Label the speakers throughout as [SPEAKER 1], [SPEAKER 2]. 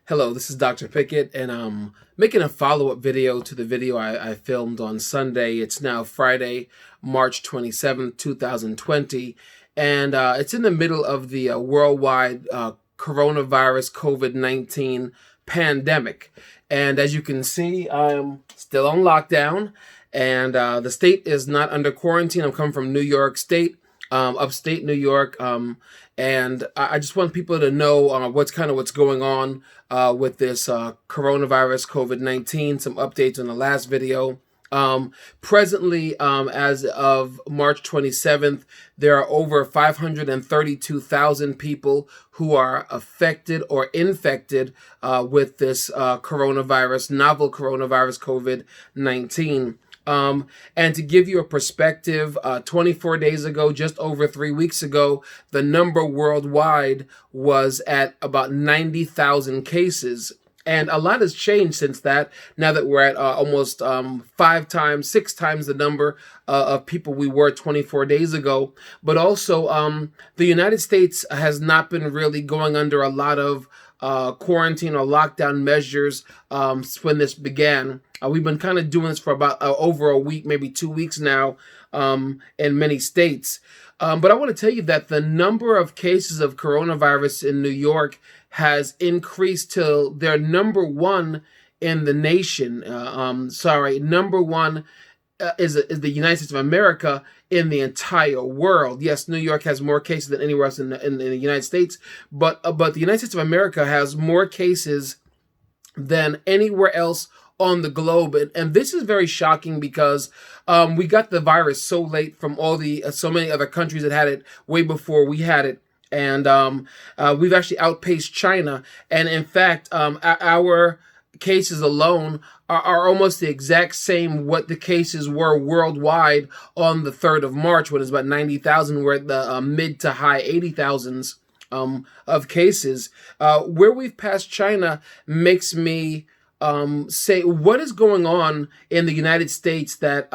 [SPEAKER 1] Hello, this is Dr. Pickett, and I'm making a follow-up video to the video I filmed on Sunday. It's now Friday, March 27th, 2020, and it's in the middle of the worldwide coronavirus COVID-19 pandemic. And as you can see, I'm still on lockdown, and the state is not under quarantine. I'm coming from New York State. Upstate New York, and I just want people to know what's going on with this coronavirus COVID-19. Some updates on the last video. Presently, as of March 27th, there are over 532,000 people who are affected or infected with this novel coronavirus COVID-19. And to give you a perspective, 24 days ago, just over 3 weeks ago, the number worldwide was at about 90,000 cases. And a lot has changed since that, now that we're at almost 6 times the number of people we were 24 days ago. But also, the United States has not been really going under a lot of quarantine or lockdown measures when this began. We've been kind of doing this for about over a week, maybe 2 weeks now in many states. But I want to tell you that the number of cases of coronavirus in New York has increased to their number one in the nation. Number one is the United States of America in the entire world. Yes, New York has more cases than anywhere else in the United States, but the United States of America has more cases than anywhere else on the globe, and this is very shocking because we got the virus so late from so many other countries that had it way before we had it, and we've actually outpaced China. And in fact, our cases alone are almost the exact same what the cases were worldwide on the 3rd of March, when it's about 90,000. We're at the mid to high 80,000s of cases. Where we've passed China makes me say, what is going on in the United States that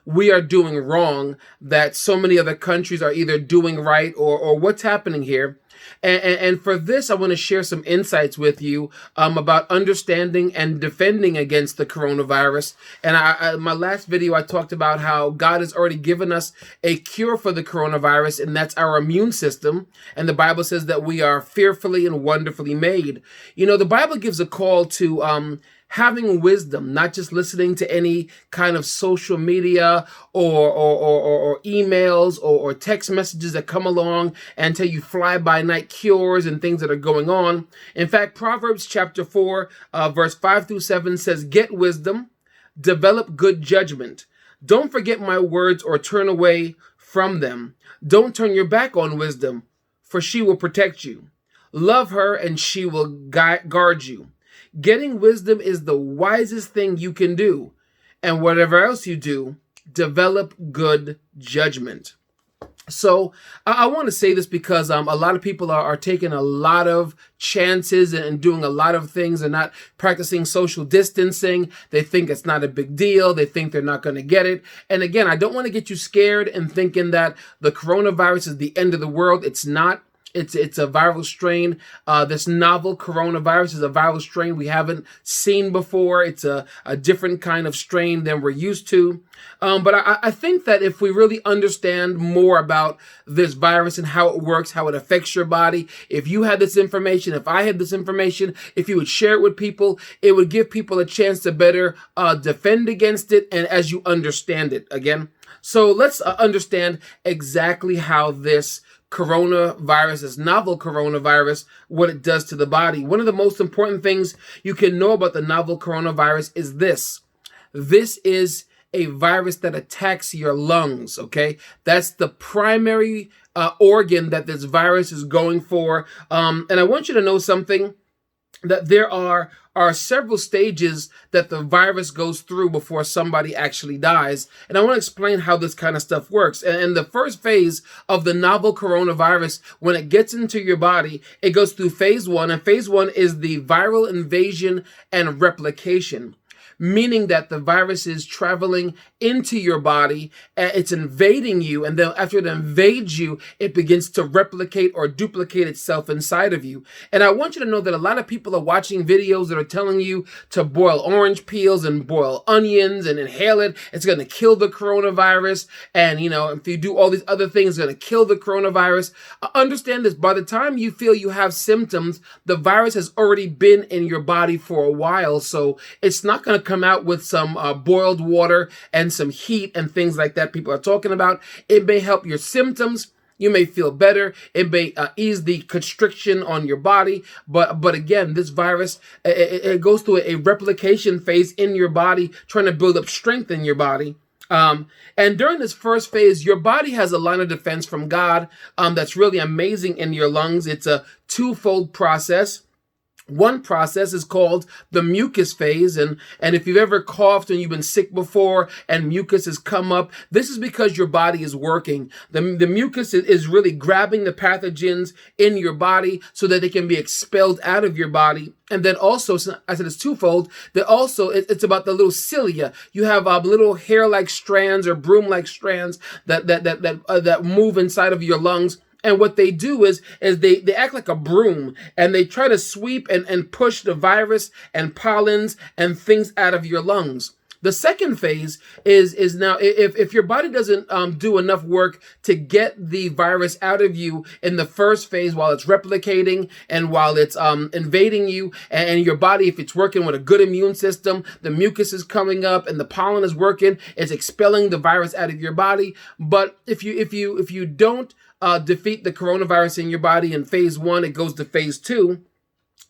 [SPEAKER 1] we are doing wrong, that so many other countries are either doing right, or what's happening here? And for this, I want to share some insights with you about understanding and defending against the coronavirus. And my last video, I talked about how God has already given us a cure for the coronavirus, and that's our immune system. And the Bible says that we are fearfully and wonderfully made. You know, the Bible gives a call to having wisdom, not just listening to any kind of social media or emails or text messages that come along and tell you fly-by-night cures and things that are going on. In fact, Proverbs chapter 4, verse 5 through 7 says, "Get wisdom, develop good judgment. Don't forget my words or turn away from them. Don't turn your back on wisdom, for she will protect you. Love her and she will guard you. Getting wisdom is the wisest thing you can do. And whatever else you do, develop good judgment." So I want to say this because a lot of people are taking a lot of chances and doing a lot of things and not practicing social distancing. They think it's not a big deal. They think they're not going to get it. And again, I don't want to get you scared and thinking that the coronavirus is the end of the world. It's not. It's a viral strain. This novel coronavirus is a viral strain we haven't seen before. It's a different kind of strain than we're used to. But I think that if we really understand more about this virus and how it works, how it affects your body, if you had this information, if I had this information, if you would share it with people, it would give people a chance to better defend against it, and as you understand it again. So let's understand exactly how this novel coronavirus, what it does to the body. One of the most important things you can know about the novel coronavirus is this. This is a virus that attacks your lungs, okay? That's the primary organ that this virus is going for. And I want you to know something, that there are several stages that the virus goes through before somebody actually dies. And I want to explain how this kind of stuff works. And the first phase of the novel coronavirus, when it gets into your body, it goes through phase 1. And phase 1 is the viral invasion and replication. meaning that the virus is traveling into your body, it's invading you, and then after it invades you, it begins to replicate or duplicate itself inside of you. And I want you to know that a lot of people are watching videos that are telling you to boil orange peels and boil onions and inhale it. It's going to kill the coronavirus. And, if you do all these other things, it's going to kill the coronavirus. Understand this, by the time you feel you have symptoms, the virus has already been in your body for a while. So it's not going to come out with some boiled water and some heat and things like that people are talking about. It may help your symptoms. You may feel better. It may ease the constriction on your body. But again, this virus, it goes through a replication phase in your body, trying to build up strength in your body. And during this first phase, your body has a line of defense from God that's really amazing in your lungs. It's a twofold process. One process is called the mucus phase. And if you've ever coughed and you've been sick before and mucus has come up, this is because your body is working. The mucus is really grabbing the pathogens in your body so that they can be expelled out of your body. And then also, so I said it's twofold, that also it's about the little cilia. You have little hair-like strands or broom-like strands that move inside of your lungs. And what they do is they act like a broom, and they try to sweep and push the virus and pollens and things out of your lungs. The second phase is now, if your body doesn't do enough work to get the virus out of you in the first phase while it's replicating and while it's invading you, and your body, if it's working with a good immune system, the mucus is coming up and the pollen is working, it's expelling the virus out of your body. But if you don't defeat the coronavirus in your body in phase 1, it goes to phase 2.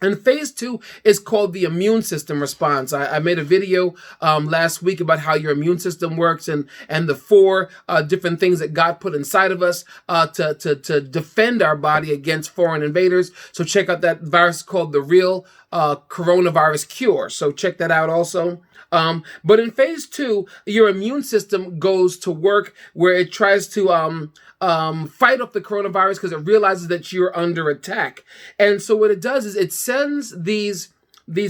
[SPEAKER 1] And phase 2 is called the immune system response. I made a video last week about how your immune system works and the 4 different things that God put inside of us to defend our body against foreign invaders. So check out that virus called the real coronavirus cure. So check that out also. But in phase 2, your immune system goes to work where it tries to fight off the coronavirus because it realizes that you're under attack. And so what it does is it sends these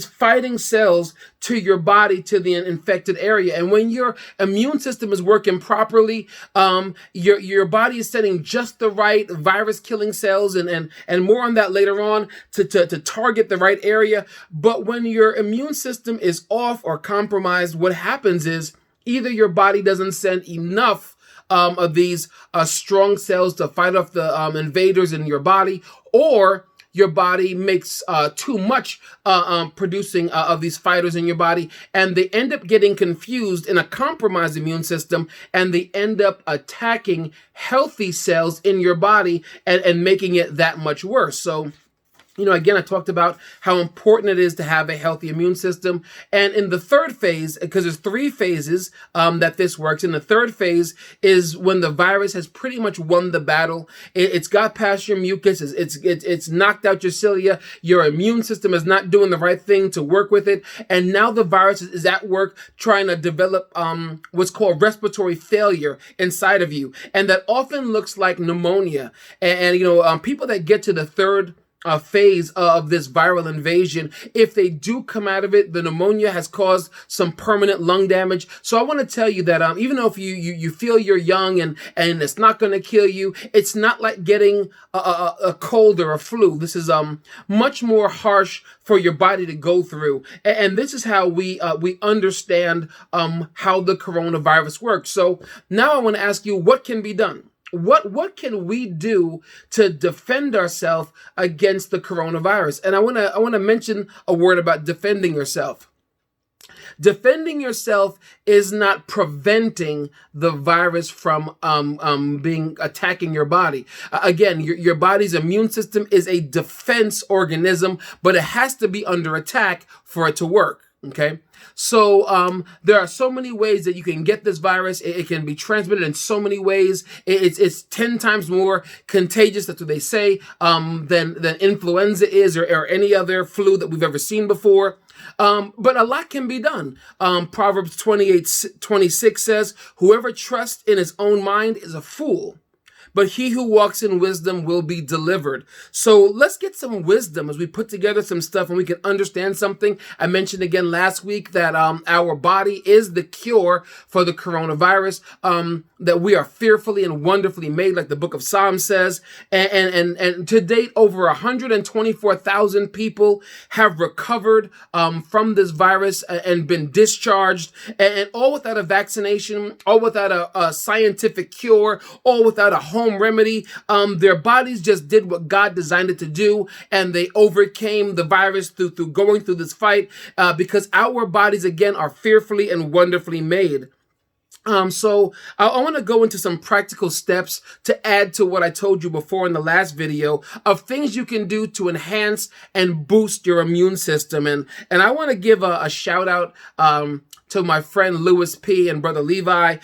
[SPEAKER 1] fighting cells to your body, to the infected area. And when your immune system is working properly, your body is sending just the right virus killing cells, and more on that later on, to target the right area. But when your immune system is off or compromised, what happens is either your body doesn't send enough of these strong cells to fight off the invaders in your body, or your body makes too much producing of these fighters in your body, and they end up getting confused in a compromised immune system, and they end up attacking healthy cells in your body and making it that much worse. So, again, I talked about how important it is to have a healthy immune system. And in the third phase, because there's 3 phases that this works, in the third phase is when the virus has pretty much won the battle. It's got past your mucus. It's knocked out your cilia. Your immune system is not doing the right thing to work with it. And now the virus is at work trying to develop what's called respiratory failure inside of you. And that often looks like pneumonia. And people that get to the third phase of this viral invasion, if they do come out of it, the pneumonia has caused some permanent lung damage. So I want to tell you that even though if you feel you're young and it's not going to kill you, it's not like getting a cold or a flu. This is much more harsh for your body to go through. And this is how we understand how the coronavirus works. So now I want to ask you, what can be done? What can we do to defend ourselves against the coronavirus? And I want to mention a word about defending yourself. Defending yourself is not preventing the virus from attacking your body. Again, your body's immune system is a defense organism, but it has to be under attack for it to work. Okay, so there are so many ways that you can get this virus. It can be transmitted in so many ways. It's 10 times more contagious, that's what they say, than influenza is or any other flu that we've ever seen before. But a lot can be done. Proverbs 28:26 says, "Whoever trusts in his own mind is a fool, but he who walks in wisdom will be delivered. So let's get some wisdom as we put together some stuff and we can understand something. I mentioned again last week that our body is the cure for the coronavirus, that we are fearfully and wonderfully made, like the book of Psalms says. And to date, over 124,000 people have recovered from this virus and been discharged, and all without a vaccination, all without a scientific cure, all without a home remedy. Their bodies just did what God designed it to do, and they overcame the virus through going through this fight, because our bodies, again, are fearfully and wonderfully made. So I want to go into some practical steps to add to what I told you before in the last video of things you can do to enhance and boost your immune system. And I want to give a shout out, to my friend Lewis P. and Brother Levi.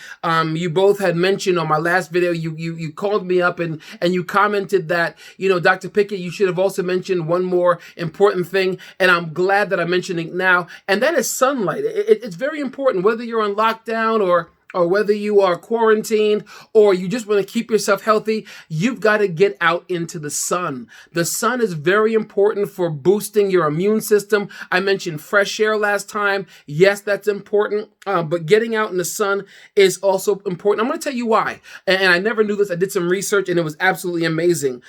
[SPEAKER 1] You both had mentioned on my last video, you called me up and you commented that, Dr. Pickett, you should have also mentioned one more important thing. And I'm glad that I'm mentioning it now. And that is sunlight. It's very important, whether you're on lockdown or whether you are quarantined or you just want to keep yourself healthy, you've got to get out into the sun. The sun is very important for boosting your immune system. I mentioned fresh air last time. Yes, that's important, but getting out in the sun is also important. I'm going to tell you why. And I never knew this. I did some research and it was absolutely amazing.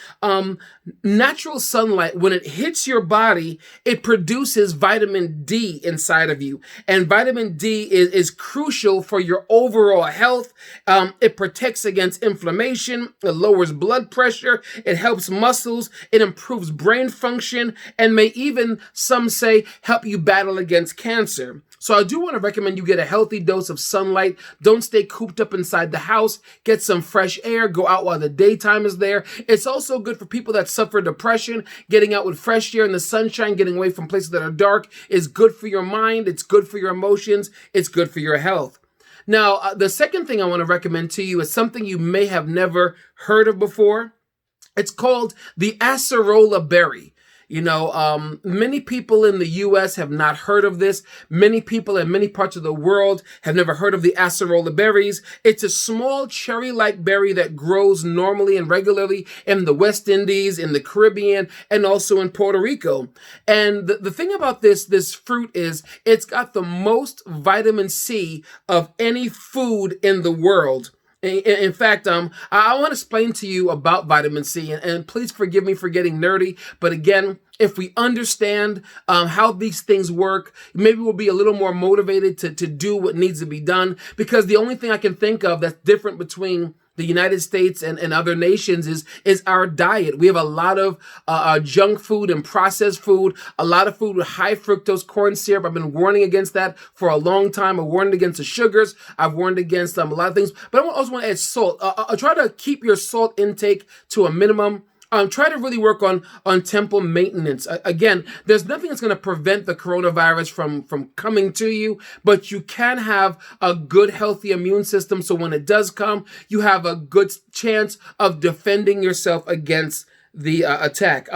[SPEAKER 1] Natural sunlight, when it hits your body, it produces vitamin D inside of you. And vitamin D is crucial for your overall health. It protects against inflammation. It lowers blood pressure. It helps muscles. It improves brain function and may even, some say, help you battle against cancer. So I do want to recommend you get a healthy dose of sunlight. Don't stay cooped up inside the house. Get some fresh air. Go out while the daytime is there. It's also good for people that suffer depression. Getting out with fresh air in the sunshine, getting away from places that are dark is good for your mind. It's good for your emotions. It's good for your health. Now, the second thing I want to recommend to you is something you may have never heard of before. It's called the Acerola Berry. Many people in the U.S. have not heard of this. Many people in many parts of the world have never heard of the acerola berries. It's a small cherry-like berry that grows normally and regularly in the West Indies, in the Caribbean, and also in Puerto Rico. And the thing about this fruit is it's got the most vitamin C of any food in the world. In fact, I want to explain to you about vitamin C, and please forgive me for getting nerdy. But again, if we understand how these things work, maybe we'll be a little more motivated to do what needs to be done. Because the only thing I can think of that's different between the United States and other nations is our diet. We have a lot of junk food and processed food, a lot of food with high fructose corn syrup. I've been warning against that for a long time. I've warned against the sugars. I've warned against a lot of things. But I also want to add salt. Try to keep your salt intake to a minimum. Try to really work on temple maintenance. Again, there's nothing that's going to prevent the coronavirus from coming to you, but you can have a good, healthy immune system. So when it does come, you have a good chance of defending yourself against the attack.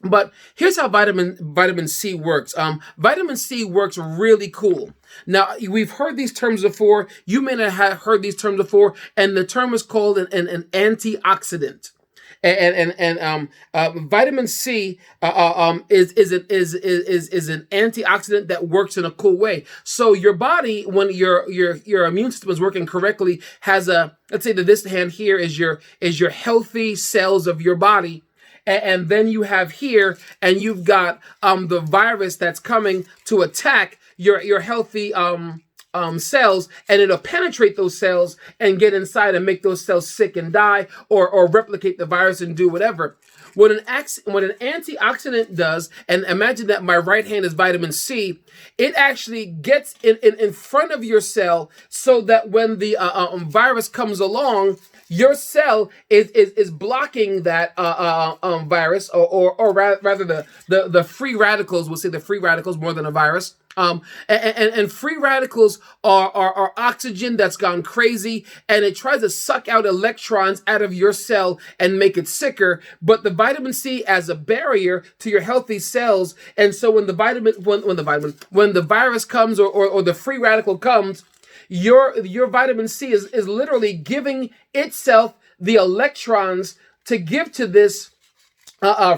[SPEAKER 1] But here's how vitamin C works. Vitamin C works really cool. Now, we've heard these terms before. You may not have heard these terms before, and the term is called an antioxidant. And vitamin C is an antioxidant that works in a cool way. So your body, when your immune system is working correctly, has let's say that this hand here is your healthy cells of your body. And then you have here, and you've got the virus that's coming to attack your healthy cells, and it'll penetrate those cells and get inside and make those cells sick and die, or replicate the virus and do whatever. What an antioxidant does, and imagine that my right hand is vitamin C, it actually gets in front of your cell so that when the virus comes along, your cell is blocking that virus, or rather the free radicals. We'll say the free radicals more than a virus. And free radicals are oxygen that's gone crazy, and it tries to suck out electrons out of your cell and make it sicker. But the vitamin C as a barrier to your healthy cells, and so when the virus comes or the free radical comes, your vitamin C is literally giving itself the electrons to give to this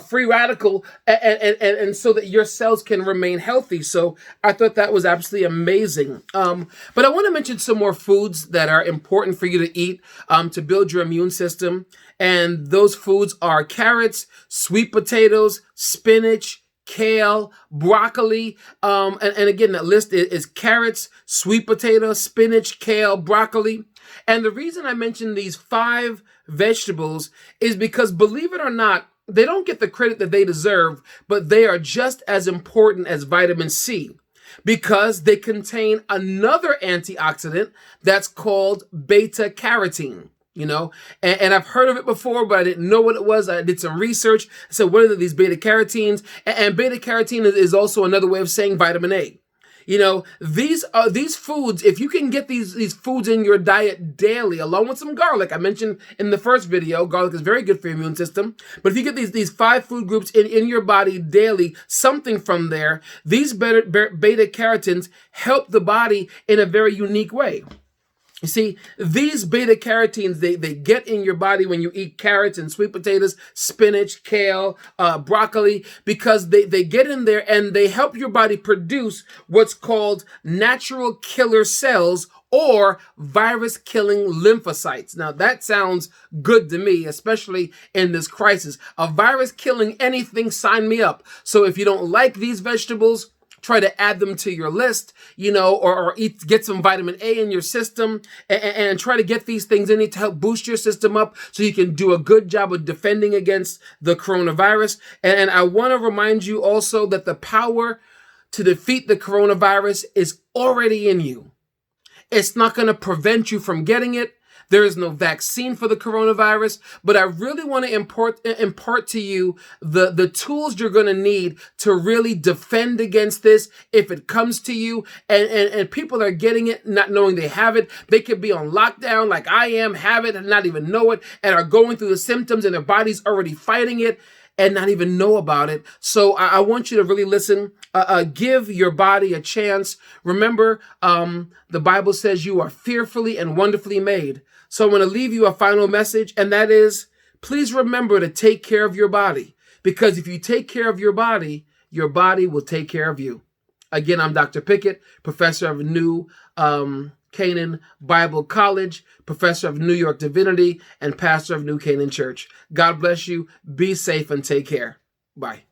[SPEAKER 1] free radical, and so that your cells can remain healthy. So I thought that was absolutely amazing. But I want to mention some more foods that are important for you to eat to build your immune system. And those foods are carrots, sweet potatoes, spinach, kale, broccoli. And again, that list is carrots, sweet potato, spinach, kale, broccoli. And the reason I mention these 5 vegetables is because, believe it or not, they don't get the credit that they deserve, but they are just as important as vitamin C because they contain another antioxidant that's called beta carotene. And I've heard of it before, but I didn't know what it was. I did some research. I said, what are these beta carotenes? And beta carotene is also another way of saying vitamin A. These foods, if you can get these foods in your diet daily, along with some garlic, I mentioned in the first video, garlic is very good for your immune system. But if you get these 5 food groups in your body daily, something from there, these beta carotenes help the body in a very unique way. You see, these beta carotenes, they get in your body when you eat carrots and sweet potatoes, spinach, kale, broccoli, because they get in there and they help your body produce what's called natural killer cells or virus-killing lymphocytes. Now, that sounds good to me, especially in this crisis. A virus killing anything, sign me up. So if you don't like these vegetables, try to add them to your list, or get some vitamin A in your system and try to get these things in it to help boost your system up so you can do a good job of defending against the coronavirus. And I want to remind you also that the power to defeat the coronavirus is already in you. It's not going to prevent you from getting it. There is no vaccine for the coronavirus, but I really want to impart to you the tools you're going to need to really defend against this if it comes to you. And people are getting it, not knowing they have it. They could be on lockdown like I am, have it and not even know it, and are going through the symptoms and their body's already fighting it and not even know about it. So I want you to really listen. Give your body a chance. Remember, the Bible says you are fearfully and wonderfully made. So I want to leave you a final message, and that is, please remember to take care of your body, because if you take care of your body will take care of you. Again, I'm Dr. Pickett, professor of New Canaan Bible College, professor of New York Divinity, and pastor of New Canaan Church. God bless you. Be safe and take care. Bye.